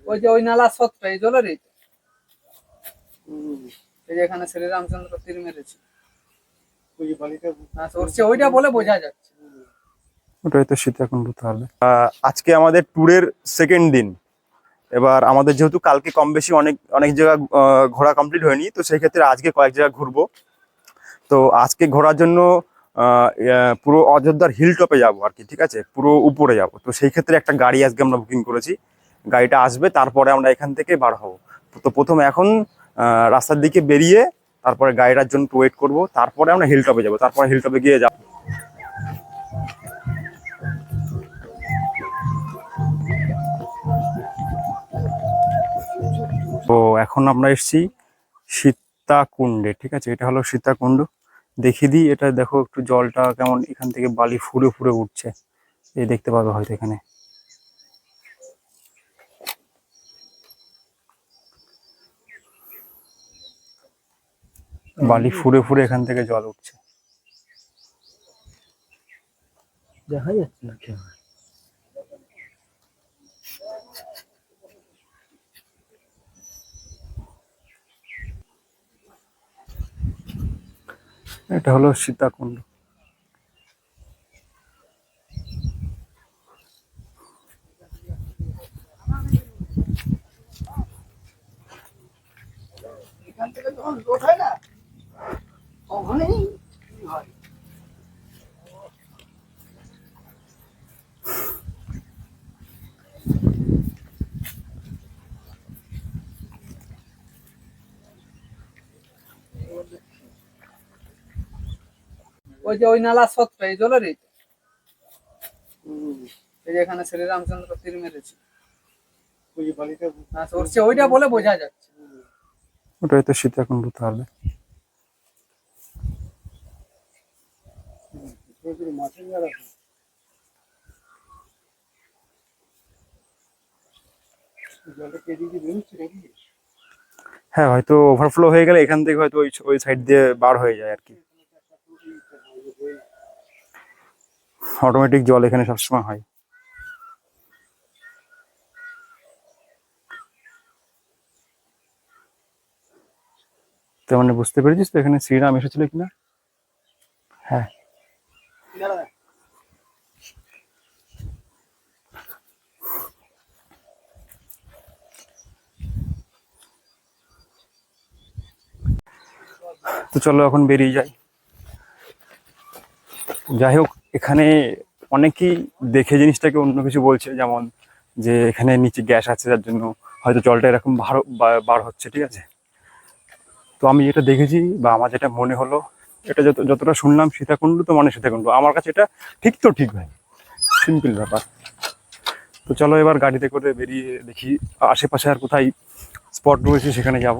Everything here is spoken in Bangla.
ওই যে ওই নালা সৎটা এই জলের এই যে এখানে শ্রীরামচন্দ্র তীর মেরেছে ওইটা বলে বোঝা যাচ্ছে। ওটাই তো সীতাকুণ্ড। তাহলে আজকে আমাদের ট্যুরের সেকেন্ড দিন। এবার আমাদের যেহেতু কালকে কম বেশি অনেক অনেক জায়গা ঘোরা কমপ্লিট হয়নি, তো সেই ক্ষেত্রে আজকে কয়েক জায়গা ঘুরবো। তো আজকে ঘোরার জন্য পুরো অযোধ্যার হিল টপে যাবো আর কি, ঠিক আছে, পুরো উপরে যাব। তো সেই ক্ষেত্রে একটা গাড়ি আজকে আমরা বুকিং করেছি, গাড়িটা আসবে, তারপরে আমরা এখান থেকে বার হবো। তো প্রথমে এখন রাস্তার দিকে বেরিয়ে তারপরে গাড়িটার জন্য ওয়েট করব, তারপরে আমরা হিল টপে যাবো, তারপরে হিল টপে গিয়ে যাবো। তো এখন আমরা এসেছি সীতাকুণ্ডে, ঠিক আছে, এটা হলো সীতাকুণ্ড। দেখিয়ে দিই, এটা দেখো একটু জলটা কেমন, এখান থেকে বালি ফুরে ফুরে উঠছে, এই দেখতে পাবে হয়তো এখানে। বালি ফুরে ফুরে এখান থেকে জল উঠছে, দেখা যাচ্ছে না কেন? এটা হলো সীতাকুণ্ড। এখান থেকে যখন লোড হয় না তখনই হয়। ওই যে ওই নালা সৎটা এই জলের এই যে এখানে শ্রীরামচন্দ্র তীর মেরেছে ওইটা বলে বোঝা যাচ্ছে। ওটাই তো সীতাকুণ্ড। তাহলে হ্যাঁ, হয়তো ওভারফ্লো হয়ে গেলে এখান থেকে হয়তো ওই ওই সাইড দিয়ে বার হয়ে যায় আর কি। অটোমেটিক জল এখানে সবসময় হয়। তো মানে বুঝতে পেরেছিস তো এখানে শ্রীরাম এসেছিল কিনা? হ্যাঁ, তো চলো এখন বেরিয়ে যাই। যাই হোক, এখানে অনেকেই দেখে জিনিসটাকে অন্য কিছু বলছে, যেমন যে এখানে নিচে গ্যাস আছে, যার জন্য হয়তো জলটা এরকম বার হচ্ছে, ঠিক আছে। তো আমি যেটা দেখেছি বা আমার যেটা মনে হলো, এটা যতটা শুনলাম সীতাকুণ্ড তো মানে সীতাকুণ্ড, আমার কাছে এটা ঠিক তো ঠিক ভাই, সিম্পল ব্যাপার। তো চলো এবার গাড়িতে করে বেরিয়ে দেখি আশেপাশে আর কোথায় স্পট রয়েছে সেখানে যাব।